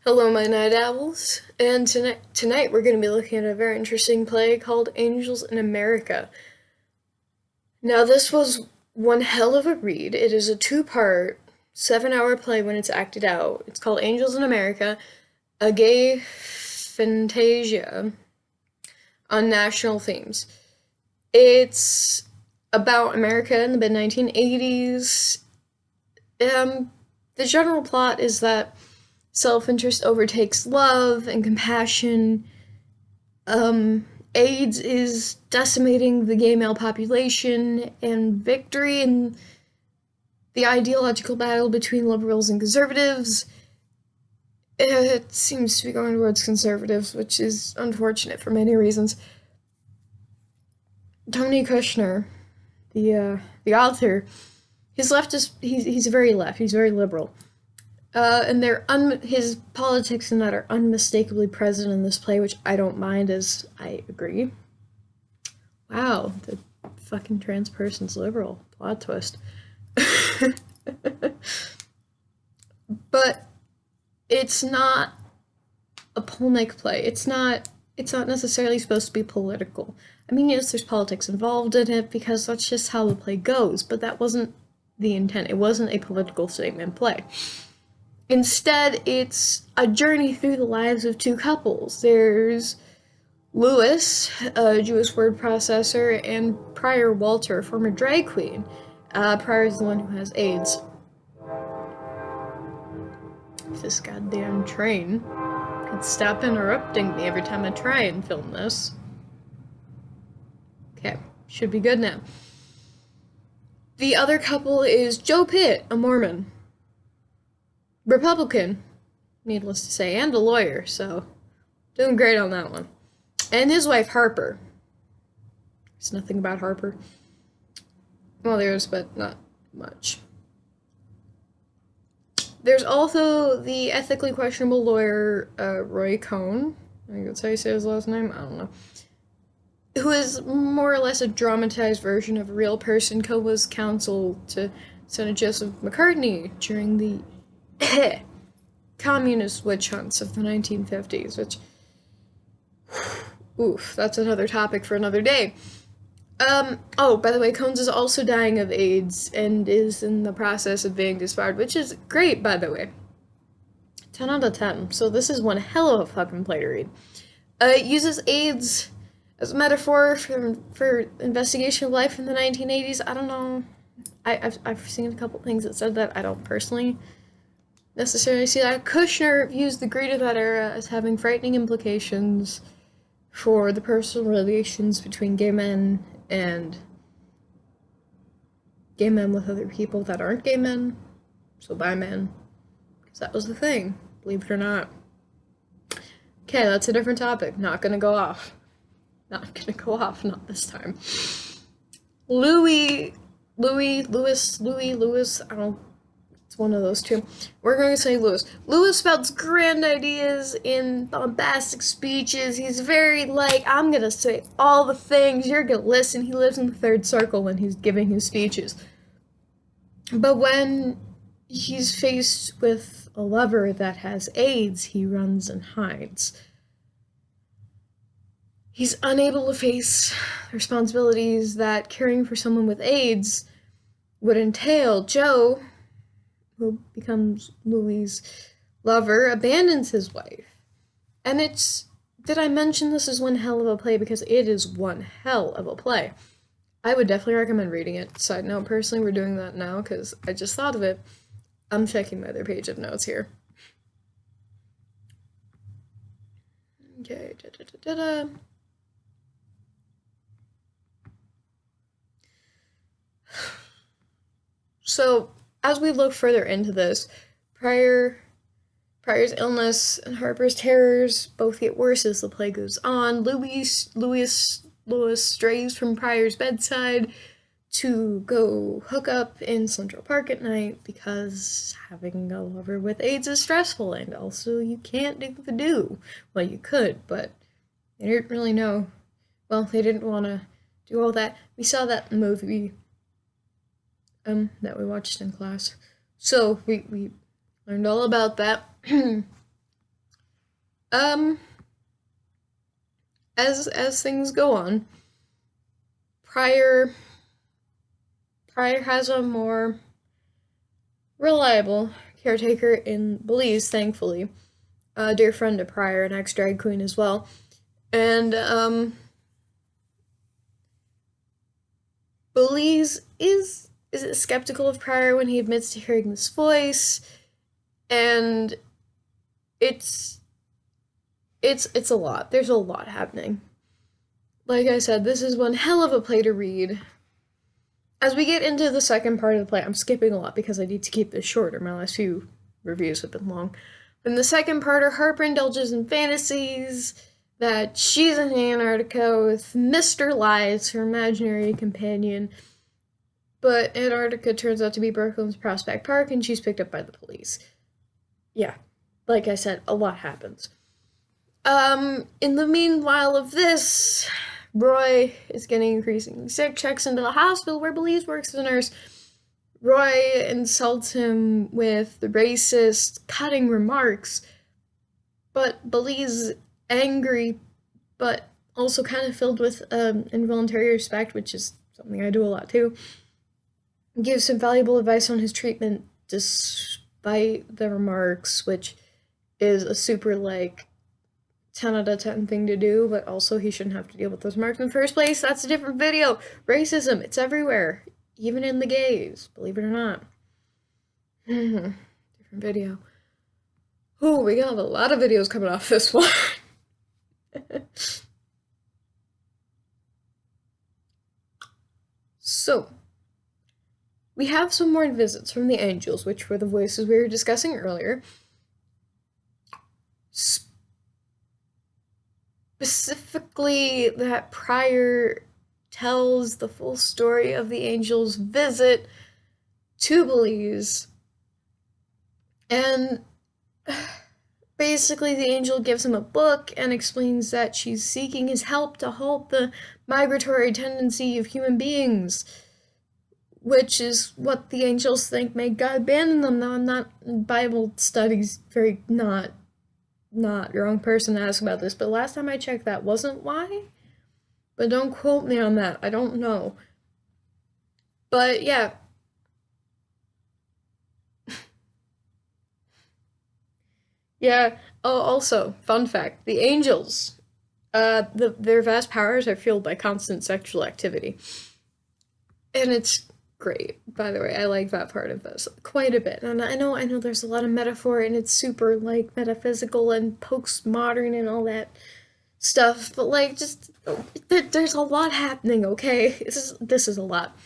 Hello, my night owls, and tonight we're going to be looking at a very interesting play called Angels in America. Now, this was one hell of a read. It is a two-part, 7-hour play when it's acted out. It's called Angels in America, a gay fantasia on national themes. It's about America in the mid-1980s. The general plot is that self-interest overtakes love and compassion. AIDS is decimating the gay male population, and victory in the ideological battle between liberals and conservatives. It seems to be going towards conservatives, which is unfortunate for many reasons. Tony Kushner, the author, he's very left. He's very liberal. And his politics and that are unmistakably present in this play, which I don't mind, as I agree. Wow, the fucking trans person's liberal. Plot twist. But it's not a polemic play. It's not necessarily supposed to be political. I mean, yes, there's politics involved in it because that's just how the play goes, but that wasn't the intent. It wasn't a political statement play. Instead, it's a journey through the lives of two couples. There's Lewis, a Jewish word processor, and Pryor Walter, a former drag queen. Pryor is the one who has AIDS. This goddamn train could stop interrupting me every time I try and film this. Okay, should be good now. The other couple is Joe Pitt, a Mormon. Republican, needless to say, and a lawyer, so doing great on that one. And his wife, Harper. There's nothing about Harper. Well, there's, but not much. There's also the ethically questionable lawyer, Roy Cohn. I think that's how you say his last name. I don't know. Who is more or less a dramatized version of a real person, co-was counsel to Senator Joseph McCartney during the communist witch hunts of the 1950s, which, oof, that's another topic for another day. Oh, by the way, Combs is also dying of AIDS and is in the process of being disbarred, which is great, by the way. 10 out of 10. So this is one hell of a fucking play to read. It uses AIDS as a metaphor for investigation of life in the 1980s. I don't know. I've seen a couple things that said that. I don't personally necessarily see that. Kushner views the greed of that era as having frightening implications for the personal relations between gay men and gay men with other people that aren't gay men, so bi men, because that was the thing, believe it or not. Okay, that's a different topic. Not gonna go off. Not this time. Lewis, I don't. It's one of those two. We're going to say Lewis. Lewis spouts grand ideas in bombastic speeches. He's very like, I'm going to say all the things, you're going to listen. He lives in the third circle when he's giving his speeches. But when he's faced with a lover that has AIDS, he runs and hides. He's unable to face the responsibilities that caring for someone with AIDS would entail. Joe, who becomes Louis' lover, abandons his wife. And did I mention this is one hell of a play? Because it is one hell of a play. I would definitely recommend reading it. Side note, personally, we're doing that now because I just thought of it. I'm checking my other page of notes here. Okay, So, as we look further into this, Pryor's illness and Harper's terrors both get worse as the play goes on. Lewis strays from Pryor's bedside to go hook up in Central Park at night because having a lover with AIDS is stressful, and also you can't do. Well, you could, but they didn't really know. Well, they didn't want to do all that. We saw that movie that we watched in class. So we learned all about that. Um, as things go on, Pryor Pryor has a more reliable caretaker in Belize, thankfully. A dear friend of Pryor, an ex drag queen as well. And Belize is skeptical of Pryor when he admits to hearing this voice, and it's it's a lot. There's a lot happening. Like I said, this is one hell of a play to read. As we get into the second part of the play, I'm skipping a lot because I need to keep this shorter. My last few reviews have been long. In the second part, Harper indulges in fantasies that she's in Antarctica with Mr. Lies, her imaginary companion, but Antarctica turns out to be Brooklyn's Prospect Park and she's picked up by the police. Yeah, like I said, a lot happens. In the meanwhile of this, Roy is getting increasingly sick, checks into the hospital where Belize works as a nurse. Roy insults him with racist, cutting remarks, but Belize angry, but also kind of filled with involuntary respect, which is something I do a lot too. Gives him valuable advice on his treatment despite the remarks, which is a super, like, 10 out of 10 thing to do, but also he shouldn't have to deal with those remarks in the first place. That's a different video. Racism, it's everywhere. Even in the gays, believe it or not. Different video. Oh, we got a lot of videos coming off this one. So, we have some more visits from the angels, which were the voices we were discussing earlier. Specifically, that Pryor tells the full story of the angel's visit to Belize, and basically the angel gives him a book and explains that she's seeking his help to halt the migratory tendency of human beings, which is what the angels think made God abandon them. Now, I'm not in Bible studies, very not wrong person to ask about this, but last time I checked that wasn't why. But don't quote me on that, I don't know. But yeah. Yeah, oh, also, fun fact, the angels, their vast powers are fueled by constant sexual activity. And it's great, by the way. I like that part of this quite a bit. And I know there's a lot of metaphor and it's super, like, metaphysical and postmodern and all that stuff, but, like, just there's a lot happening, okay? This is a lot.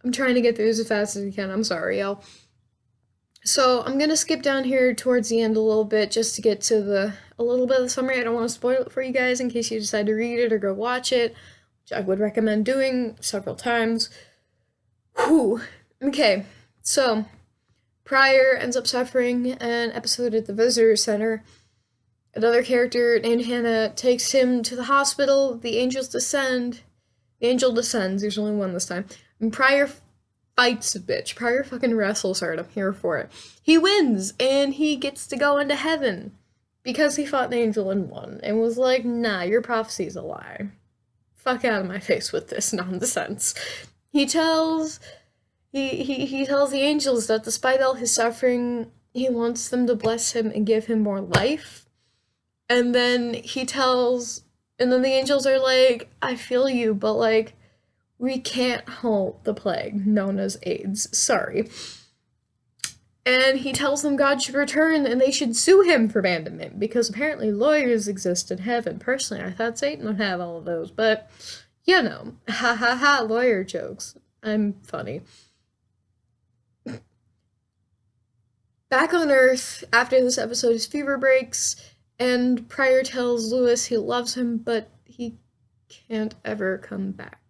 I'm trying to get through this as fast as we can. I'm sorry, y'all. So I'm gonna skip down here towards the end a little bit just to get to a little bit of the summary. I don't want to spoil it for you guys in case you decide to read it or go watch it, which I would recommend doing several times. Whew. Okay, so Pryor ends up suffering an episode at the visitor center. Another character named Hannah takes him to the hospital. The angels descend. The angel descends. There's only one this time. And Pryor fights a bitch. Pryor fucking wrestles her, and I'm here for it. He wins, and he gets to go into heaven because he fought an angel and won, and was like, nah, your prophecy's a lie. Fuck out of my face with this nonsense. He tells he tells the angels that despite all his suffering, he wants them to bless him and give him more life. And then and then the angels are like, I feel you, but, like, we can't halt the plague known as AIDS. Sorry. And he tells them God should return and they should sue him for abandonment because apparently lawyers exist in heaven. Personally, I thought Satan would have all of those, but you know, ha ha ha, lawyer jokes. I'm funny. Back on Earth, after this episode, his fever breaks, and Pryor tells Lewis he loves him, but he can't ever come back.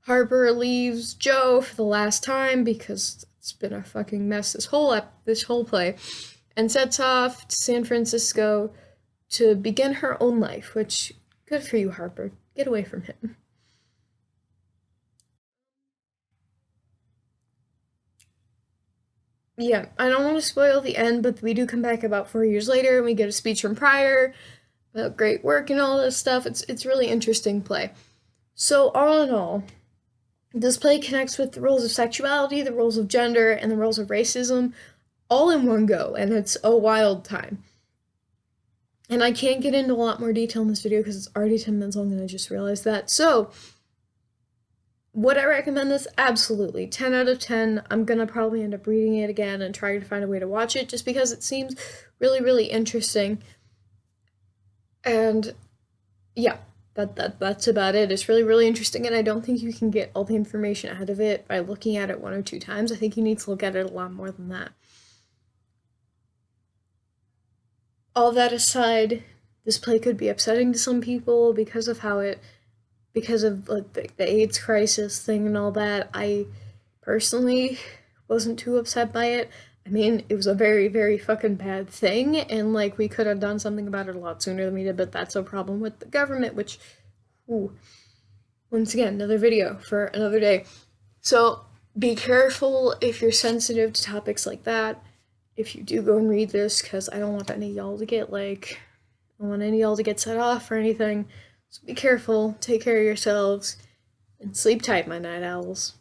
Harper leaves Joe for the last time because it's been a fucking mess this whole play, and sets off to San Francisco to begin her own life, which, good for you, Harper. Get away from him. yeah, I don't want to spoil the end, but we do come back about 4 years later and we get a speech from Pryor about great work and all this stuff. It's really interesting play. So all in all, this play connects with the roles of sexuality, the roles of gender, and the roles of racism all in one go, and it's a wild time. And I can't get into a lot more detail in this video because it's already 10 minutes long and I just realized that. So, would I recommend this? Absolutely. 10 out of 10. I'm gonna probably end up reading it again and trying to find a way to watch it just because it seems really, really interesting. And yeah, that's about it. It's really, really interesting, and I don't think you can get all the information out of it by looking at it one or two times. I think you need to look at it a lot more than that. All that aside, this play could be upsetting to some people because of how it, because of like the AIDS crisis thing and all that. I personally wasn't too upset by it. I mean, it was a very, very fucking bad thing, and like we could have done something about it a lot sooner than we did, but that's a problem with the government, which, ooh, once again, another video for another day. So be careful if you're sensitive to topics like that. If you do go and read this, because I don't want any of y'all to get like, I don't want any of y'all to get set off or anything. So be careful, take care of yourselves, and sleep tight, my night owls.